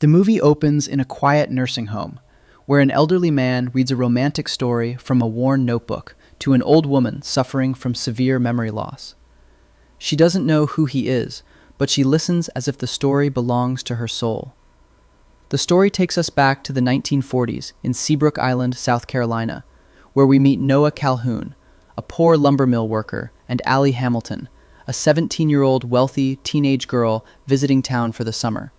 The movie opens in a quiet nursing home, where an elderly man reads a romantic story from a worn notebook to an old woman suffering from severe memory loss. She doesn't know who he is, but she listens as if the story belongs to her soul. The story takes us back to the 1940s in Seabrook Island, South Carolina, where we meet Noah Calhoun, a poor lumber mill worker, and Allie Hamilton, a 17-year-old wealthy teenage girl visiting town for the summer.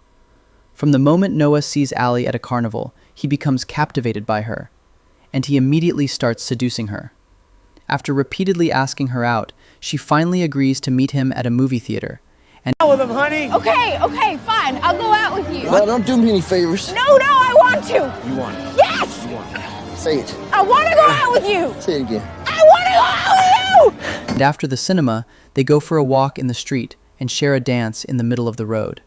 From the moment Noah sees Allie at a carnival, he becomes captivated by her, and he immediately starts seducing her. After repeatedly asking her out, she finally agrees to meet him at a movie theater. Out with him, honey. Okay, fine. I'll go out with you. No, don't do me any favors. No, I want to. You want it? Yes! You want it? Say it. I want to go out with you. Say it again. I want to go out with you! And after the cinema, they go for a walk in the street and share a dance in the middle of the road.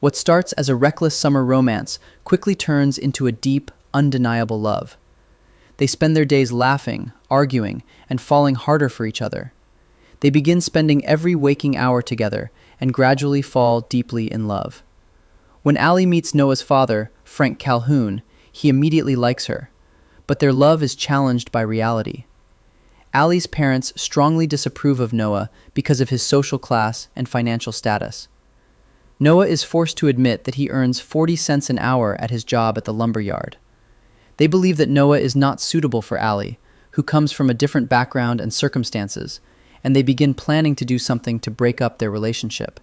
What starts as a reckless summer romance quickly turns into a deep, undeniable love. They spend their days laughing, arguing, and falling harder for each other. They begin spending every waking hour together and gradually fall deeply in love. When Allie meets Noah's father, Frank Calhoun, he immediately likes her, but their love is challenged by reality. Allie's parents strongly disapprove of Noah because of his social class and financial status. Noah is forced to admit that he earns 40 cents an hour at his job at the lumber yard. They believe that Noah is not suitable for Allie, who comes from a different background and circumstances, and they begin planning to do something to break up their relationship.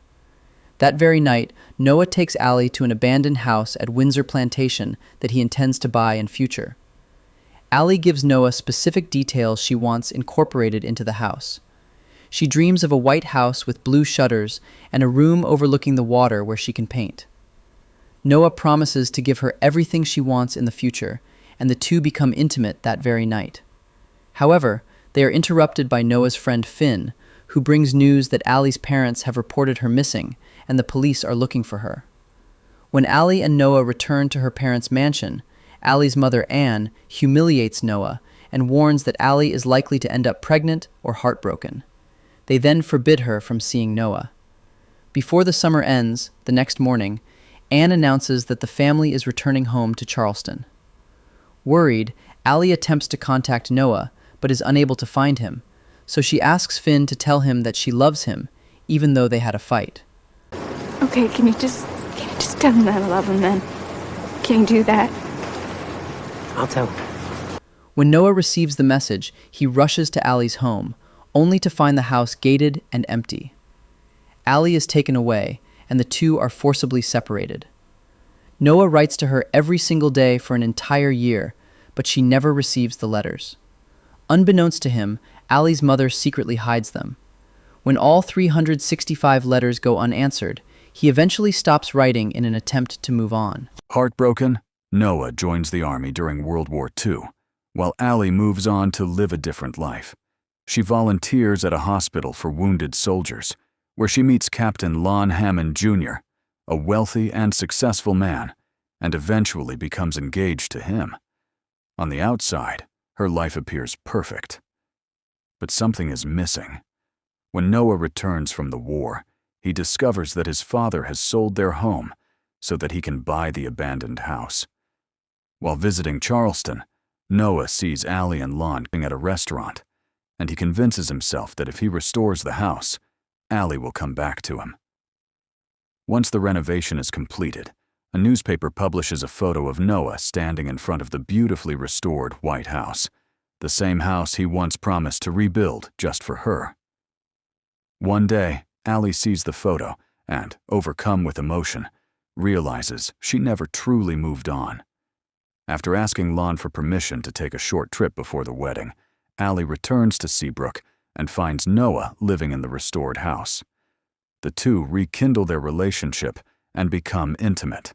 That very night, Noah takes Allie to an abandoned house at Windsor Plantation that he intends to buy in future. Allie gives Noah specific details she wants incorporated into the house. She dreams of a white house with blue shutters and a room overlooking the water where she can paint. Noah promises to give her everything she wants in the future, and the two become intimate that very night. However, they are interrupted by Noah's friend Finn, who brings news that Allie's parents have reported her missing and the police are looking for her. When Allie and Noah return to her parents' mansion, Allie's mother Anne humiliates Noah and warns that Allie is likely to end up pregnant or heartbroken. They then forbid her from seeing Noah. Before the summer ends, the next morning, Anne announces that the family is returning home to Charleston. Worried, Allie attempts to contact Noah, but is unable to find him, so she asks Finn to tell him that she loves him, even though they had a fight. Okay, can you just tell him that I love him then? Can you do that? I'll tell him. When Noah receives the message, he rushes to Allie's home, only to find the house gated and empty. Allie is taken away, and the two are forcibly separated. Noah writes to her every single day for an entire year, but she never receives the letters. Unbeknownst to him, Allie's mother secretly hides them. When all 365 letters go unanswered, he eventually stops writing in an attempt to move on. Heartbroken, Noah joins the army during World War II, while Allie moves on to live a different life. She volunteers at a hospital for wounded soldiers, where she meets Captain Lon Hammond Jr., a wealthy and successful man, and eventually becomes engaged to him. On the outside, her life appears perfect. But something is missing. When Noah returns from the war, he discovers that his father has sold their home so that he can buy the abandoned house. While visiting Charleston, Noah sees Allie and Lon at a restaurant, and he convinces himself that if he restores the house, Allie will come back to him. Once the renovation is completed, a newspaper publishes a photo of Noah standing in front of the beautifully restored White House, the same house he once promised to rebuild just for her. One day, Allie sees the photo and, overcome with emotion, realizes she never truly moved on. After asking Lon for permission to take a short trip before the wedding, Allie returns to Seabrook and finds Noah living in the restored house. The two rekindle their relationship and become intimate.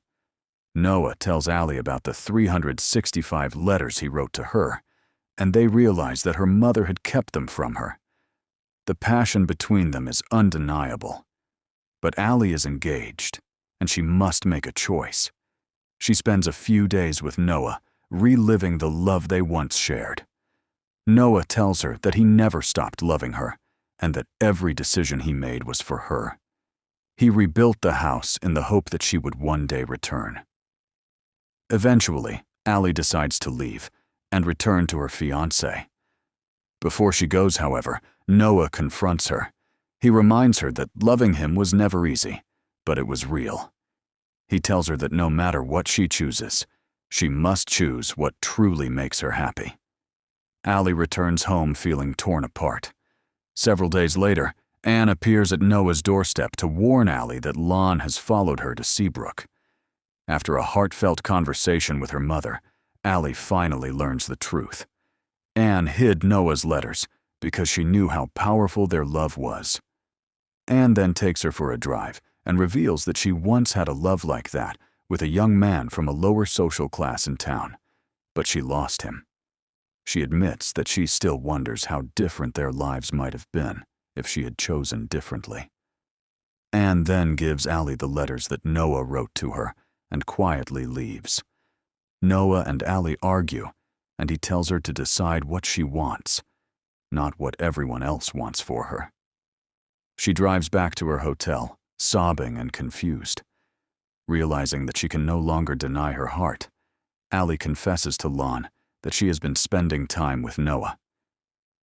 Noah tells Allie about the 365 letters he wrote to her, and they realize that her mother had kept them from her. The passion between them is undeniable. But Allie is engaged, and she must make a choice. She spends a few days with Noah, reliving the love they once shared. Noah tells her that he never stopped loving her, and that every decision he made was for her. He rebuilt the house in the hope that she would one day return. Eventually, Allie decides to leave and return to her fiancé. Before she goes, however, Noah confronts her. He reminds her that loving him was never easy, but it was real. He tells her that no matter what she chooses, she must choose what truly makes her happy. Allie returns home feeling torn apart. Several days later, Anne appears at Noah's doorstep to warn Allie that Lon has followed her to Seabrook. After a heartfelt conversation with her mother, Allie finally learns the truth. Anne hid Noah's letters because she knew how powerful their love was. Anne then takes her for a drive and reveals that she once had a love like that with a young man from a lower social class in town, but she lost him. She admits that she still wonders how different their lives might have been if she had chosen differently. Anne then gives Allie the letters that Noah wrote to her and quietly leaves. Noah and Allie argue, and he tells her to decide what she wants, not what everyone else wants for her. She drives back to her hotel, sobbing and confused. Realizing that she can no longer deny her heart, Allie confesses to Lon that she has been spending time with Noah.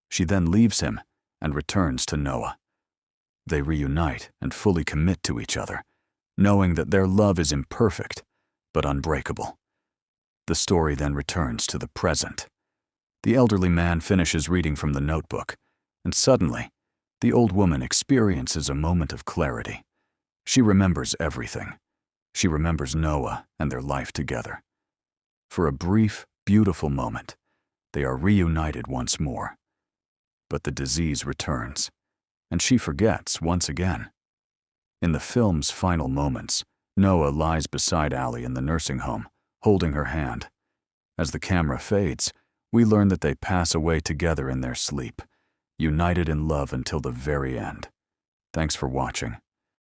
She then leaves him and returns to Noah. They reunite and fully commit to each other, knowing that their love is imperfect but unbreakable. The story then returns to the present. The elderly man finishes reading from the notebook, and suddenly, the old woman experiences a moment of clarity. She remembers everything. She remembers Noah and their life together. For a brief, beautiful moment, they are reunited once more. But the disease returns, and she forgets once again. In the film's final moments, Noah lies beside Allie in the nursing home, holding her hand. As the camera fades, we learn that they pass away together in their sleep, united in love until the very end. Thanks for watching.